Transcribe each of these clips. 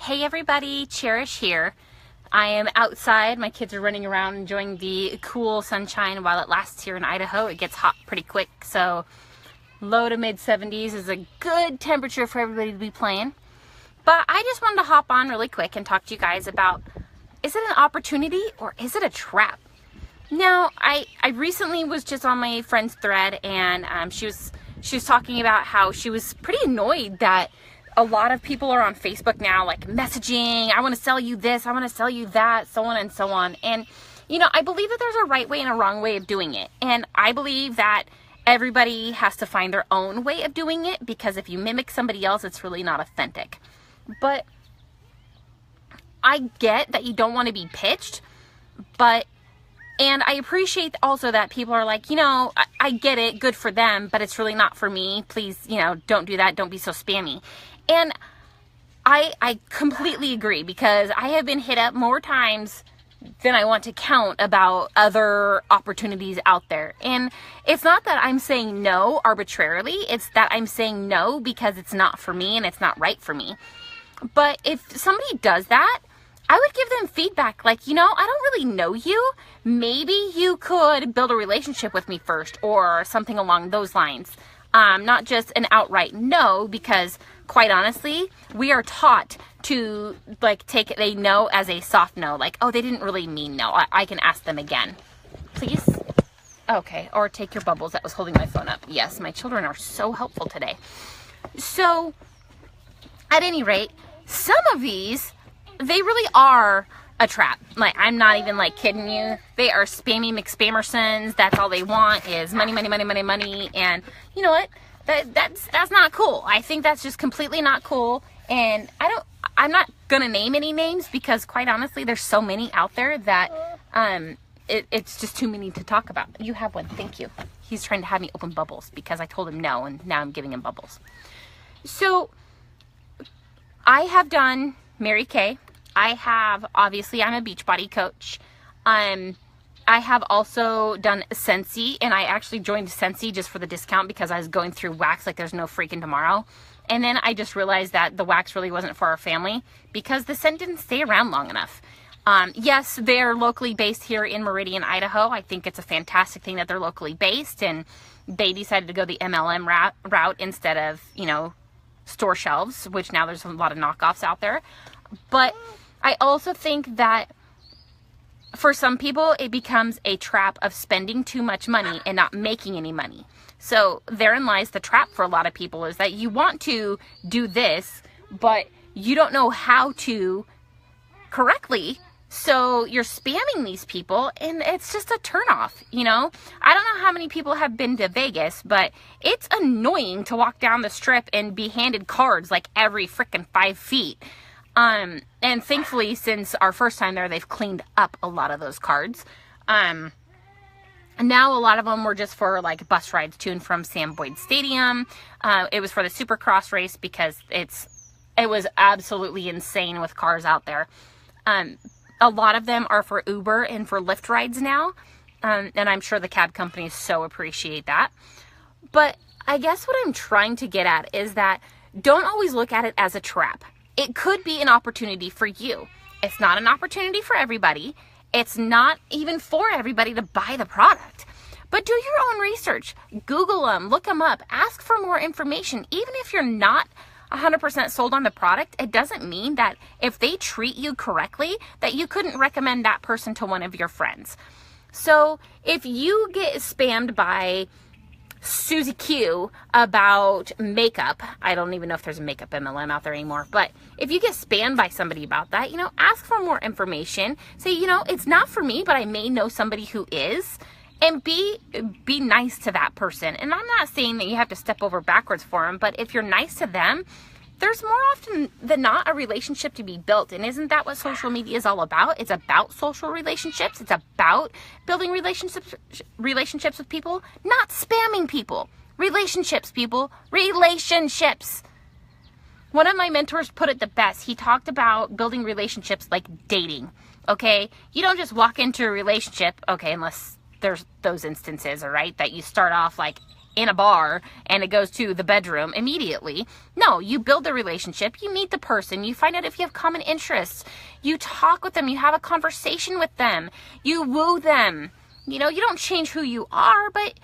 Hey everybody, Cherish here. I am outside. My kids are running around enjoying the cool sunshine while it lasts here in Idaho. It gets hot pretty quick, so low to mid 70s is a good temperature for everybody to be playing. But I just wanted to hop on really quick and talk to you guys about, is it an opportunity or is it a trap? Now, I recently was just on my friend's thread, and she was talking about how she was pretty annoyed that a lot of people are on Facebook now, like messaging, I want to sell you this, I want to sell you that, so on and so on. And, you know, I believe that there's a right way and a wrong way of doing it. And I believe that everybody has to find their own way of doing it, because if you mimic somebody else, it's really not authentic. But I get that you don't want to be pitched, and I appreciate also that people are like, you know, I get it, good for them, but it's really not for me. Please, you know, don't do that. Don't be so spammy. And I completely agree, because I have been hit up more times than I want to count about other opportunities out there. And it's not that I'm saying no arbitrarily. It's that I'm saying no because it's not for me and it's not right for me. But if somebody does that, I would give them feedback like, you know, I don't really know you. Maybe you could build a relationship with me first, or something along those lines. Not just an outright no, because quite honestly, we are taught to like take a no as a soft no. Like, oh, they didn't really mean no. I can ask them again. Please? Okay. Or take your bubbles. That was holding my phone up. Yes, my children are so helpful today. So, at any rate, some of these, they really are a trap. Like, I'm not even like kidding you. They are spammy McSpammersons. That's all they want is money, money, money, money, money. And you know what? That's not cool. I think that's just completely not cool. And I'm not gonna name any names, because quite honestly, there's so many out there that it's just too many to talk about. You have one. Thank you. He's trying to have me open bubbles because I told him no, and now I'm giving him bubbles. So I have done Mary Kay. Obviously, I'm a Beachbody coach. I have also done Scentsy, and I actually joined Scentsy just for the discount because I was going through wax like there's no freaking tomorrow. And then I just realized that the wax really wasn't for our family because the scent didn't stay around long enough. Yes, they're locally based here in Meridian, Idaho. I think it's a fantastic thing that they're locally based, and they decided to go the MLM route instead of, you know, store shelves, which now there's a lot of knockoffs out there. But I also think that for some people, it becomes a trap of spending too much money and not making any money. So therein lies the trap for a lot of people, is that you want to do this, but you don't know how to correctly. So you're spamming these people, and it's just a turnoff, you know? I don't know how many people have been to Vegas, but it's annoying to walk down the strip and be handed cards like every freaking 5 feet. And thankfully, since our first time there, they've cleaned up a lot of those cards. Now a lot of them were just for like bus rides to and from Sam Boyd Stadium. It was for the Supercross race because it was absolutely insane with cars out there. A lot of them are for Uber and for Lyft rides now. And I'm sure the cab companies so appreciate that. But I guess what I'm trying to get at is that don't always look at it as a trap. It could be an opportunity for you. It's not an opportunity for everybody. It's not even for everybody to buy the product. But do your own research. Google them, look them up, ask for more information. Even if you're not 100% sold on the product, it doesn't mean that if they treat you correctly, that you couldn't recommend that person to one of your friends. So if you get spammed by Susie Q about makeup, I don't even know if there's a makeup MLM out there anymore, but if you get spammed by somebody about that, you know, ask for more information. Say, you know, it's not for me, but I may know somebody who is, and be nice to that person. And I'm not saying that you have to step over backwards for them, but if you're nice to them, there's more often than not a relationship to be built. And isn't that what social media is all about? It's about social relationships. It's about building relationships with people, not spamming people. Relationships, people. Relationships. One of my mentors put it the best. He talked about building relationships like dating. Okay? You don't just walk into a relationship, okay, unless there's those instances, all right, that you start off like in a bar and it goes to the bedroom immediately. No, you build the relationship, you meet the person, you find out if you have common interests, you talk with them, you have a conversation with them, you woo them. You know, you don't change who you are, but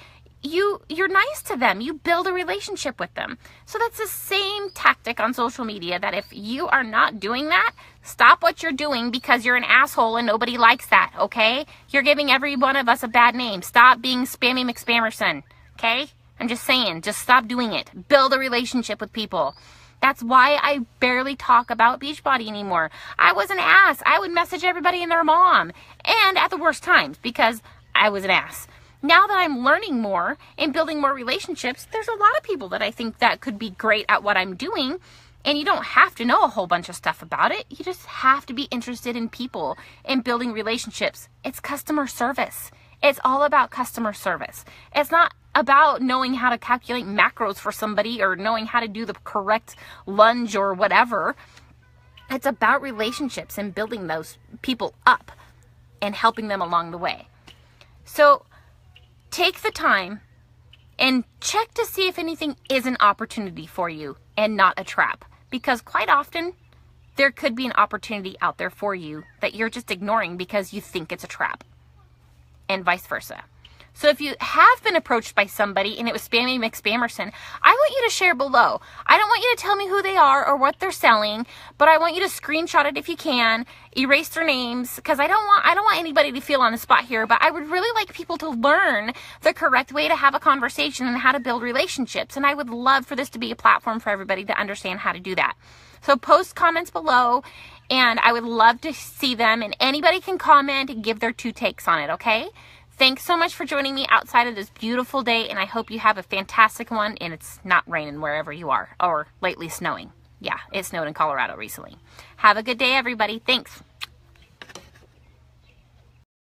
you're nice to them. You build a relationship with them. So that's the same tactic on social media, that if you are not doing that, stop what you're doing because you're an asshole and nobody likes that, okay? You're giving every one of us a bad name. Stop being Spammy McSpammerson, okay? I'm just saying, just stop doing it. Build a relationship with people. That's why I barely talk about Beachbody anymore. I was an ass. I would message everybody and their mom, and at the worst times, because I was an ass. Now that I'm learning more and building more relationships, there's a lot of people that I think that could be great at what I'm doing. And you don't have to know a whole bunch of stuff about it. You just have to be interested in people and building relationships. It's customer service. It's all about customer service. It's not about knowing how to calculate macros for somebody or knowing how to do the correct lunge or whatever. It's about relationships and building those people up and helping them along the way. So take the time and check to see if anything is an opportunity for you and not a trap. Because quite often, there could be an opportunity out there for you that you're just ignoring because you think it's a trap. And vice versa. So if you have been approached by somebody and it was Spammy McSpammerson, I want you to share below. I don't want you to tell me who they are or what they're selling, but I want you to screenshot it if you can, erase their names, because I don't want anybody to feel on the spot here, but I would really like people to learn the correct way to have a conversation and how to build relationships. And I would love for this to be a platform for everybody to understand how to do that. So post comments below, and I would love to see them, and anybody can comment and give their 2 takes on it, okay? Thanks so much for joining me outside of this beautiful day, and I hope you have a fantastic one, and it's not raining wherever you are, or lately snowing. Yeah, it snowed in Colorado recently. Have a good day, everybody. Thanks.